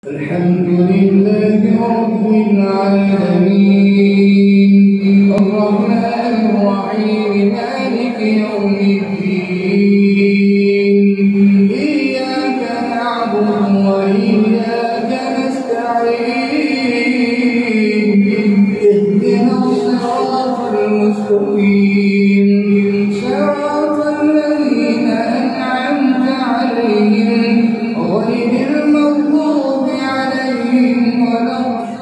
الحمد لله رب العالمين الرحمن الرحيم مالك يوم الدين إياك نعبد وإياك نستعين اهدنا الصراط المستقيم صراط الذين أنعمت عليهم غير المغضوب عليهم ولا الضالين.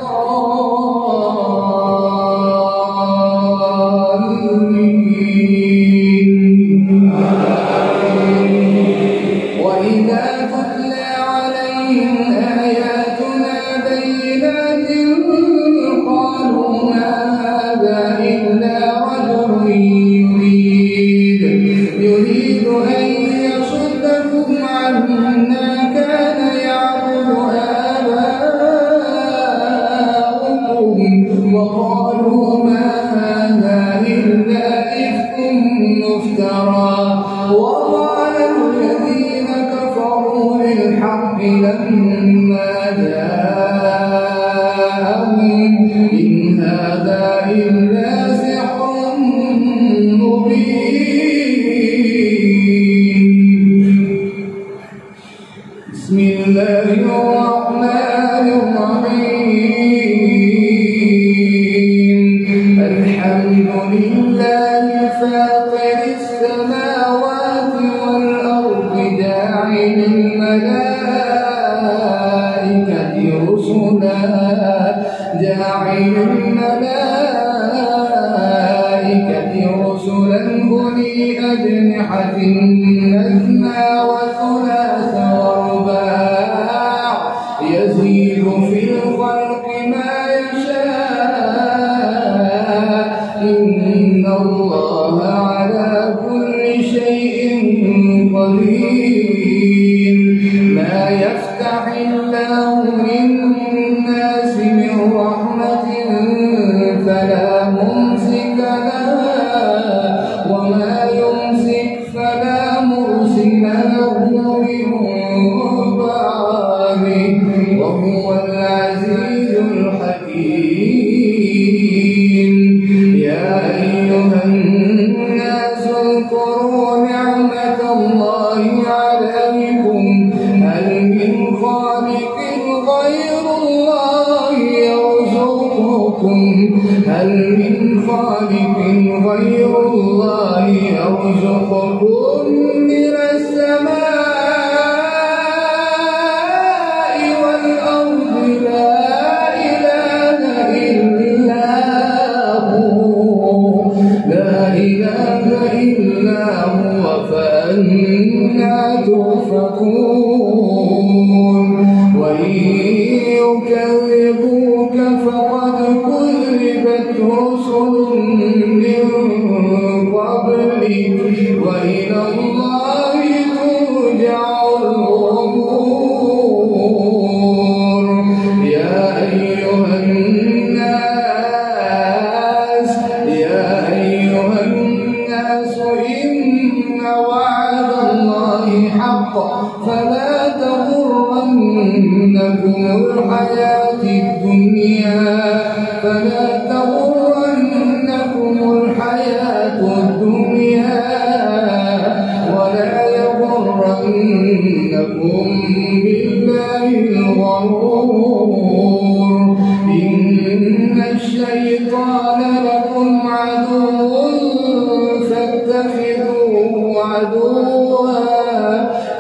وإذا تتلى عليهم آياتنا بينات قالوا ما هذا إلا رجل يريد أن يصدكم عما كان يعبد آباؤكم وقالوا ما هذا إلا إفك مفترى. وقال الذين كفروا للحق لما جاءهم إن هذا إلا سحر مبين. بسم الله الرحمن الرحيم الحمد لله فاطر السماوات والأرض جاعل الملائكة رسلا أولي أجنحة مثنى وثلاث ورباع يزيد في الخلق ما يشاء إن الله على كل شيء قدير. ما يفتح الله للناس من رحمة فلا ممسك لها وما يمسك فلا مرسل له من بعده وهو العزيز الحكيم. يا أيها الناس اذكروا نعمة الله عليكم هل من خالق غير الله يرزقكم من السماء والأرض لا إله إلا هو فأنى تؤفكون. وإن يكذبوك فقد كذبت رسل من قبلك وإلى الله ترجع الأمور. يا أيها الناس إن وعد الله حق فلا تغرنكم الحياة الدنيا ولا يغرنكم بالله الغرور. إن الشيطان لكم عدو فاتخذوه عدوا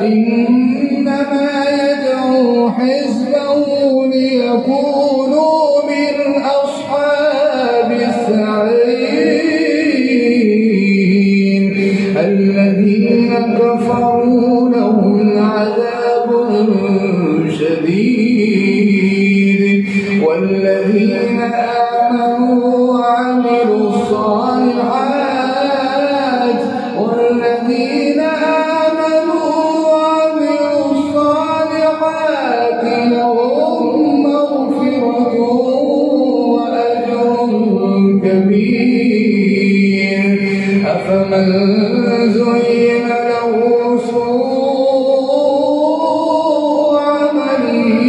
إنما يدعو حزبه ليكونوا من أصحاب السعير. الذين كفروا لهم عذاب شديد والذين آمنوا وعملوا الصالحات لهم مغفرة وأجر كبير. أفمن زين له سوء عمله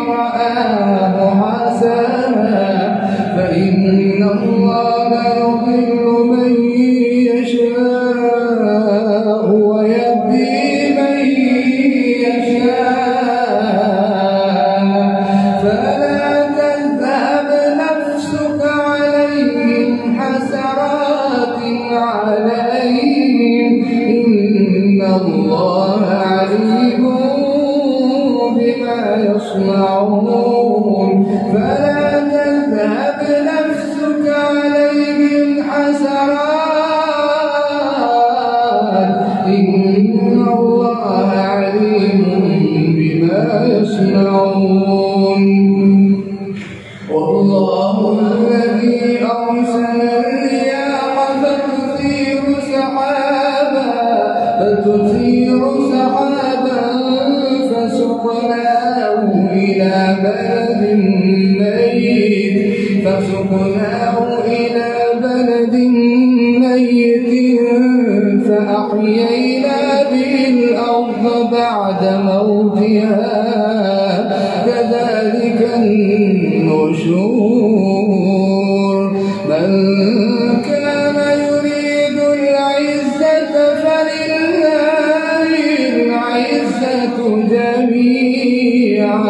رآه حسنا فإن الله يضل من يشاء ويهدي من يشاء فلا تذهب نفسك عليهم حسرات عليهم إن الله عليم بما يصنعون فلا تذهب نفسك عليهم حسرات إن الله عليم بما يصنعون والله الذي أرسل الرياح فتثير سحابا فسقناه إلى بلد ميت فأحيينا به الأرض بعد موتها كذلك النشور من كان يريد العزة فلله العزة جميعا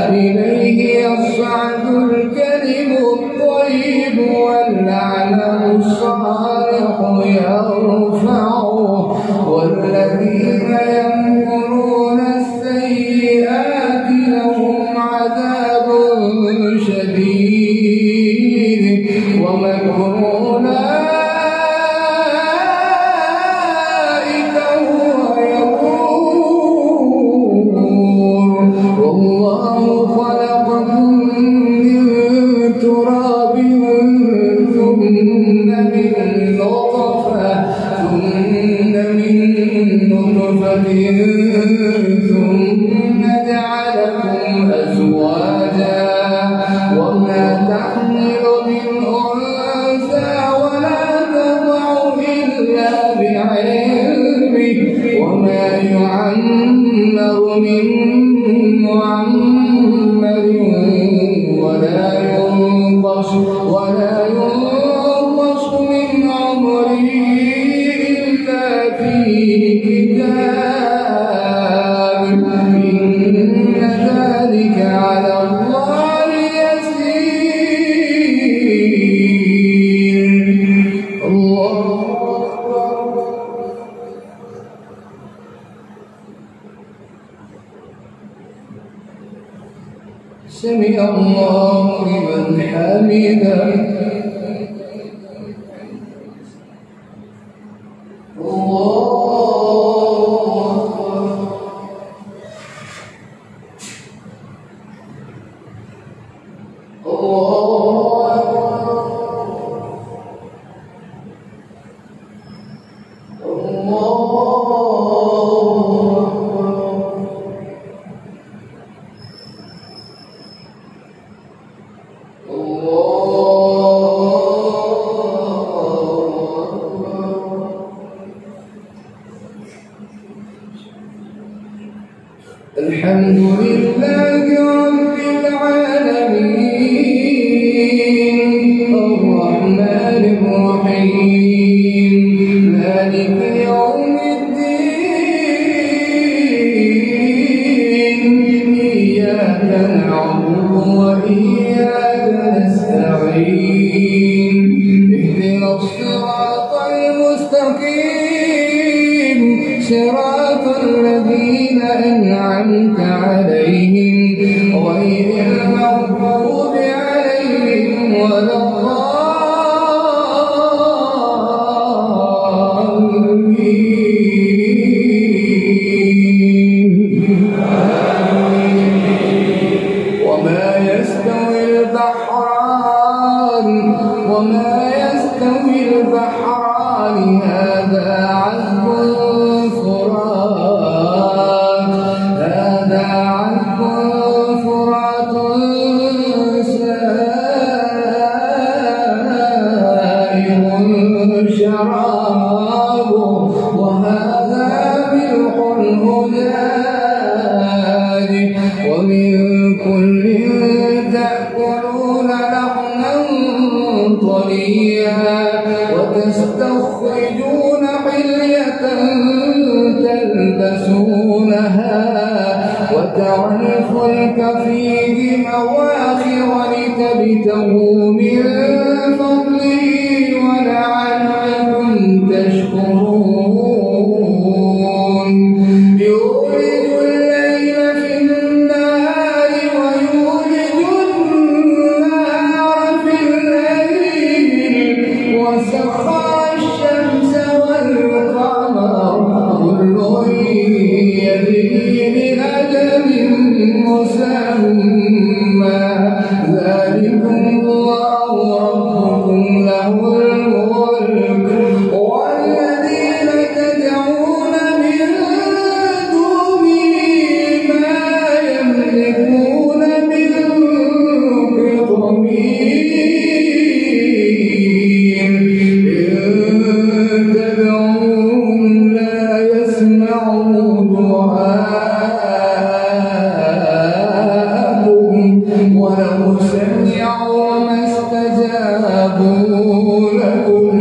إليه يصعد الكلم الطيب والعمل الصالح يرفعه والذين يمكرون السيئات لهم عذاب شديد ومكر أولئك هو يبور والله خلقكم من تراب ثم من نطفة ثم جعلكم أزواجا وما تحمل من أنثى ولا تضع إلا بعلمه وما يعمر من معمر ولا ينقص من عمره إلا في كتاب إن ذلك على الله يسير الله سمع الله لمن حمده الحمد لله رب العالمين الرحمن الرحيم مالك يوم الدين إياك نعبد وإياك نستعين اهدنا الصراط المستقيم صراط الذين أنعمت عليهم غير المغضوب عليهم ولا الضالين وما يستوي البحران هذا عذب فرات كل تأكلون لحما طريا وتستخرجون حلية تلبسونها وترى الفلك فيه مواخر لتبتغوا من فضله ولعلكم تشكرون يولج الليل في النهار ويولج النهار في الليل وسخر الشمس والقمر كل يجري لأجل مسمى ذلكم الله ربكم له الملك والذين تدعون من دونه ما يملكون من قطمير إن تدعوهم لا يسمعوا دعاءكم ولو سمعوا ما استجابوا لكم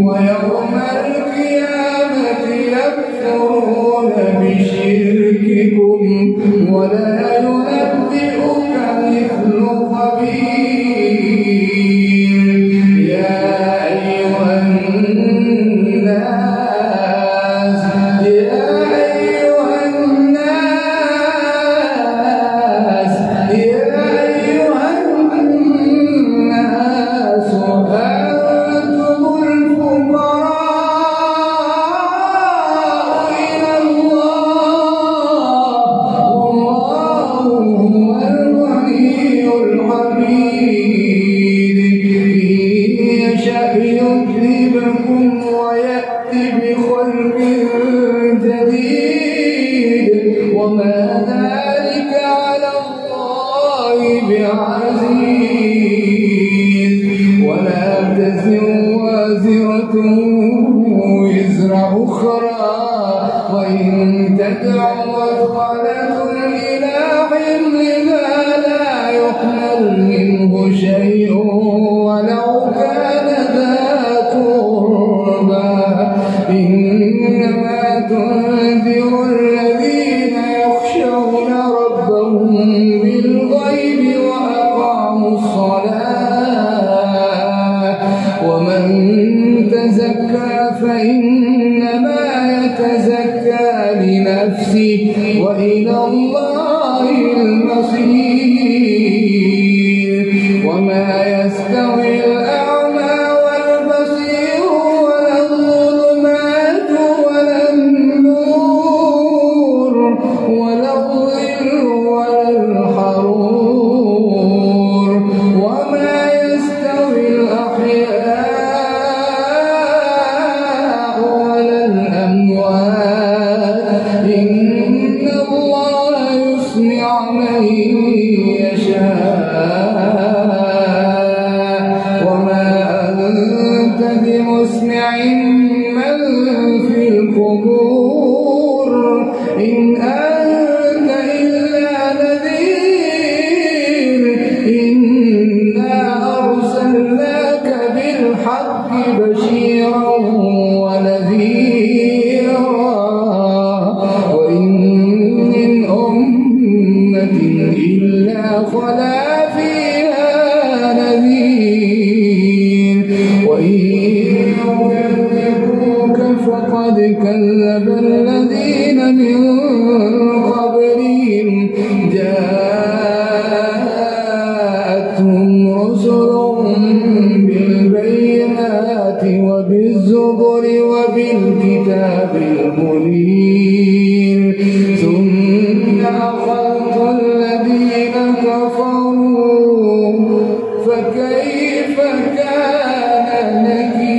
ويوم القيامة يكفرون بشرككم ولا ينبئك مثل خبير يا أيها الناس يا أيها الناس يا أيها الناس أنتم الفقراء إلى الله والله هو الغني الحميد إن يشأ يذهبكم ويأتي بخلق جديد وما ذلك على الله بعزيز ولا تزر وازرة وزر أخرى وإن تدع مثقلة إلى حملها لا يحمل منه شيء ولو كان ذا قربى إنما تنذر الذين يخشون ربهم بالغيب وأقاموا الصلاة ومن تزكى فإنما يتزكى لنفسه وإلى الله المصير وما يستوي الأعمى والبصير ولا الظلمات ولا النور ولا الظل ولا الحرور وما يستوي الأحياء ولا الأموات إن الله يسمع من يشاء وما أنت بمسمع من في القبور إن أنت إلا نذير إنا أرسلناك بالحق بشيرا ونذيرا وإن من أمة إلا خلا فيها نذير وإن يكذبوك فقد كذب الذين من قبلهم جاءتهم رسلهم بالبينات وبالزبر وبالكتاب المنير ثم أخذت الذين كفروا فكيف كان نكير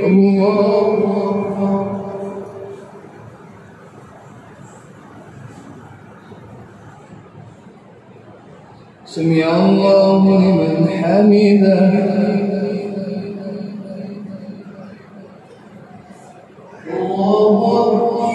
الله سمع الله لمن حمده الله أكبر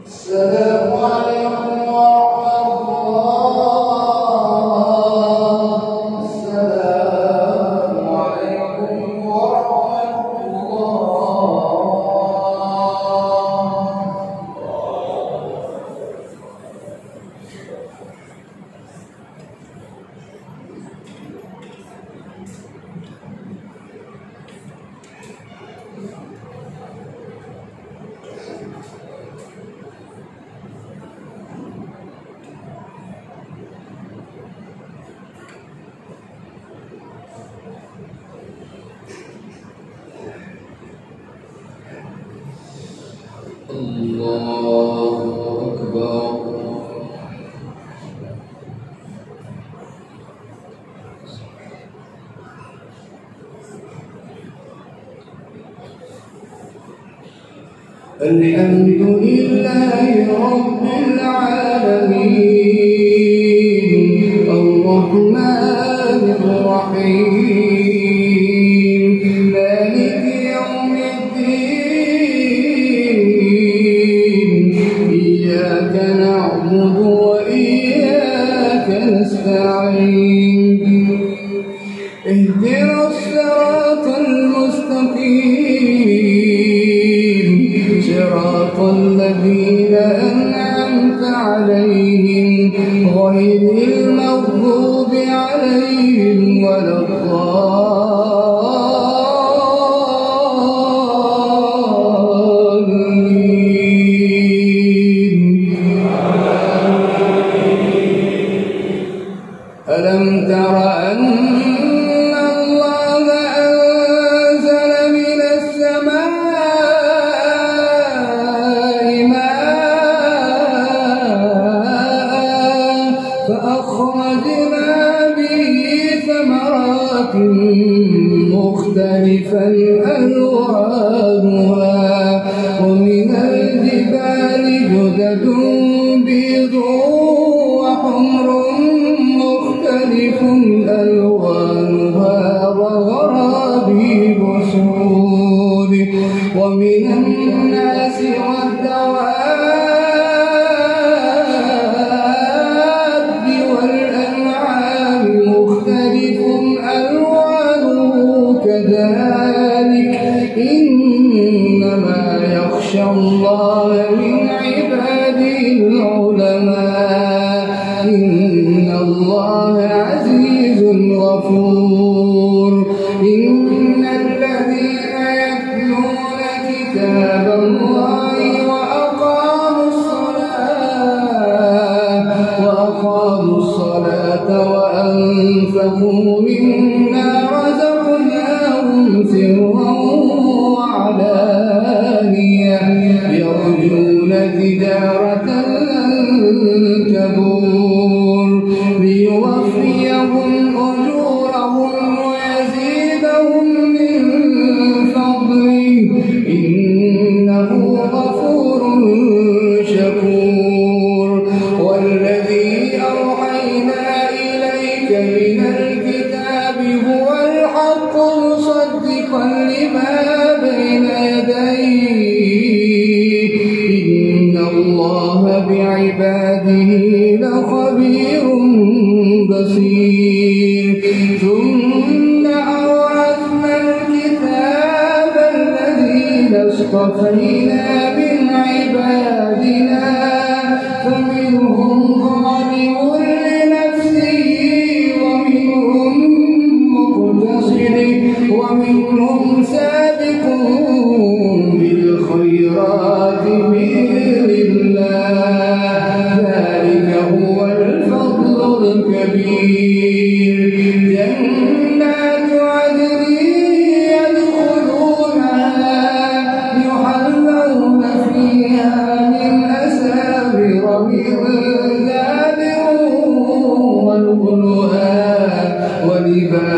السلام عليكم ورحمة الله. السلام عليكم ورحمة الله أكبر. الحمد لله رب العالمين الرحمن الرحيم مالك يوم الدين إياك نعبد وإياك نستعين اهدنا الصراط المستقيم صراط الذين أنعمت عليهم غير المغضوب عليهم ولا الضالين. ألم تر أن الله أنزل من السماء ماء فأخرجنا به ثمرات مختلفا ألوانها ومن الجبال جدد بيض وحمر مختلف ألوانها وغرابيب سود ومن الناس والدواب والأنعام مختلف ألوانه كذلك إنما يخشى الله من عباده العلماء إن الله عزيز غفور. إن الذين يتلون كتاب الله وأقاموا الصلاة وأنفقوا مما رزقناهم سرا وعلانية يرجون تجارة لن تبور ليوفيهم أجورهم ويزيدهم من فضله إنه غفور شكور. والذي أوحينا إليك من الكتاب هو الحق مصدقا لما بين يديه إن الله بعباده لخبير بصير. ثم أورثنا الكتاب الذين اصطفينا من عبادنا فمنهم ظالم لنفسه ومنهم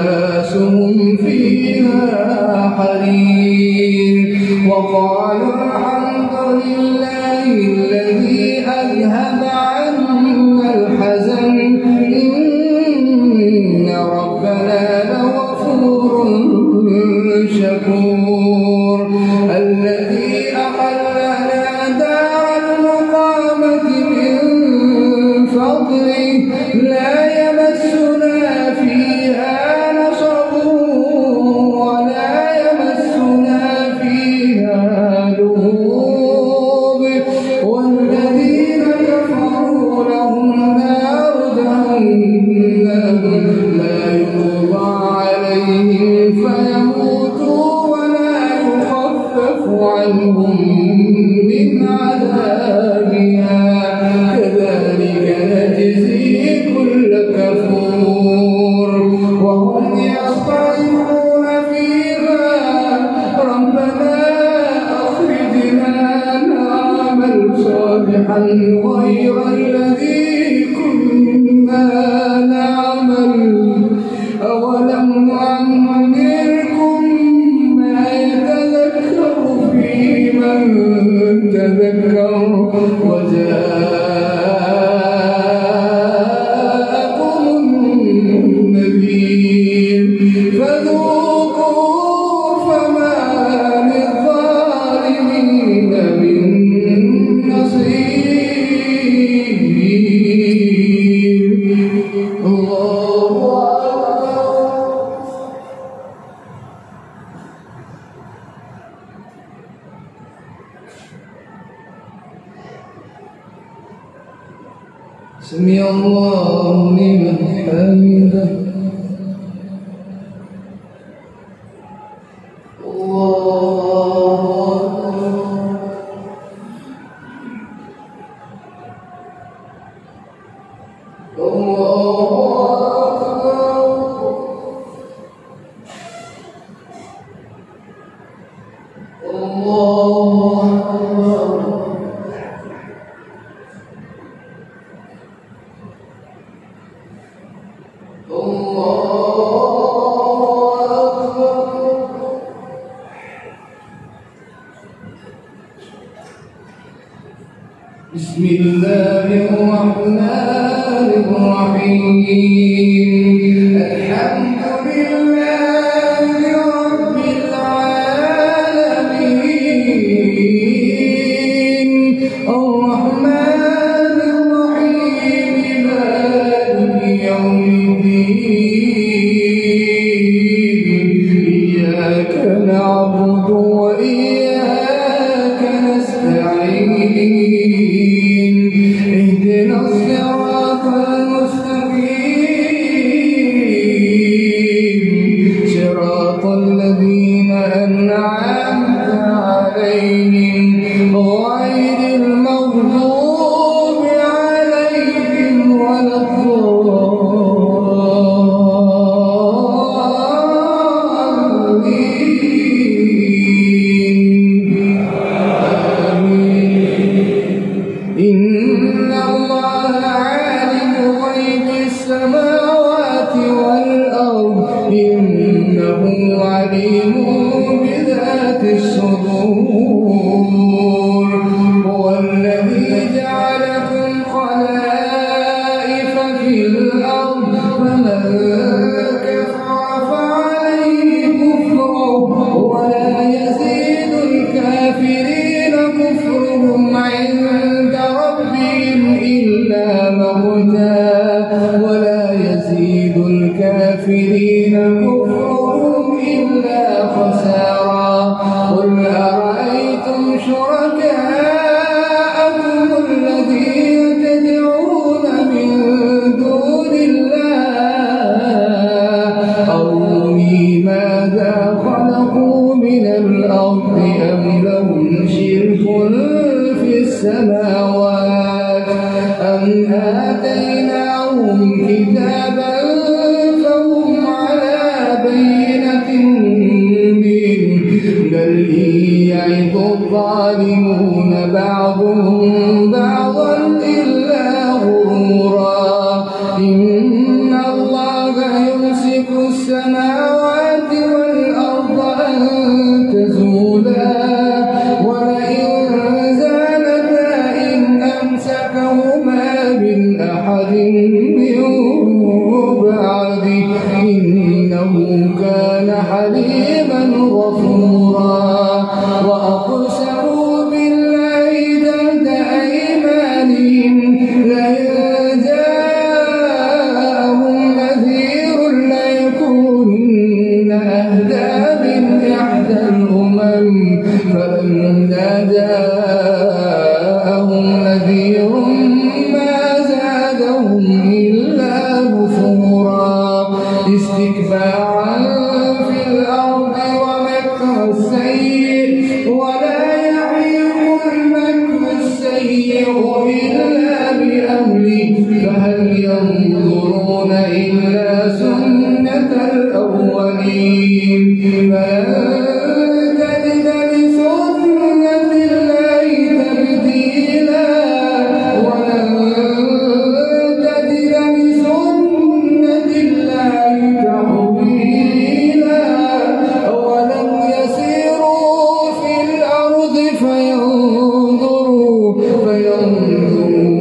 لباسهم فيها حرير وقالوا الحمد لله الذي أذهب عنا الحزن إن ربنا لغفور شكور الذي أحلنا دار المقامة من فضله لا يمسنا فيها نصب ولا يمسنا فيها لغوب والذين كفروا لهم نار جهنم لا يقضى عليهم فيموتوا ولا يخفف عنهم من عذابها كذلك نجزي كل كفور وهم يصطرخون فيها ربنا أخرجنا نعمل صالحا غير الذي كنا نعمل أولم نعمركم ما يتذكر فيه من تذكر وجاءكم النذير فذوقوا فما للظالمين من نصير الله سمع الله لمن حمده بسم الله الرحمن الرحيم الحمد لله رب العالمين الرحمن الرحيم مالك يوم الدين إياك نعبد وإياك نستعين اهدنا الصراط المستقيم صراط الذين أنعمت عليهم غير المغضوب عليهم ولا الضالين إن الله عالم غيب السماوات والأرض إنه عليم بذات الصدور هو الذي جعلكم خلائف في الأرض فمن كفر فعليه كفره ولا يزيد الكافرين كفرهم عند ربهم إلا مقتا ولا يزيد الكافرين كفرهم إلا خسارا قل أرأيتم شركاءكم الذين تدعون من دون الله أروني ماذا خلقوا من الأرض أم لهم شرك في السماوات أم آتيناهم كتابا فهم على بينة منه بل إن يعظ الظالمون بعضهم بعضا إلا غرورا إن الله يمسك السماوات السماوات والأرض أن تزولا ولئن زالتا إن أمسكهما من أحد من بعده إنه كان حليما غفورا وأقسموا بالله جهد أيمانهم لئن جاءهم نذير ليكونن أهدى من إحدى الأمم فلما جاءهم نذير ما زادهم إلا نفورا استكبارا في الأرض ومكر السيء ولا يحيق المكر السيء إلا بأهله فهل ينظرون إلا سنة الأولين فلن تجد لسنة الله تبديلا ولن تجد لسنة الله تحويلا أولم يسيروا في الأرض فينظروا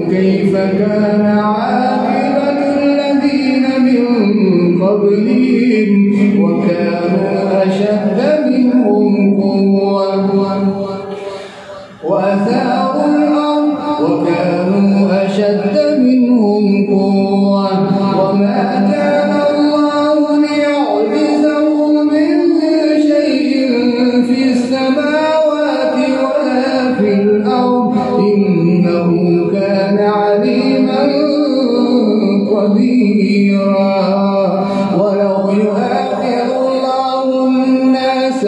كيف كان عاقبة الذين من قبلهم وكانوا أشد منهم قوة وأثاروا الأرض وكانوا أشد منهم قوة وما كان الله ليعجزه من شيء في السماوات ولا في الأرض إنه كان عليما قديرا ولو يؤاخذ الله الناس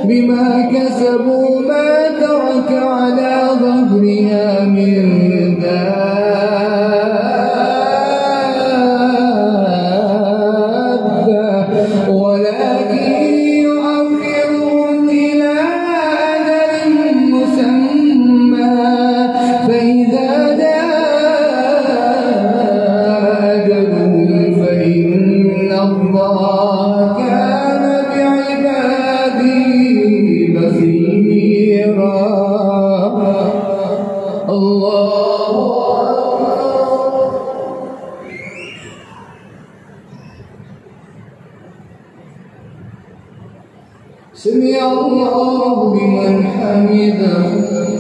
بما كسبوا ما ترك على ظهرها من دابة ولكن يؤخرهم إلى أجل مسمى فإذا جاء أجلهم فإن الله كان بعباده بصيرا الله سمع الله لمن حمده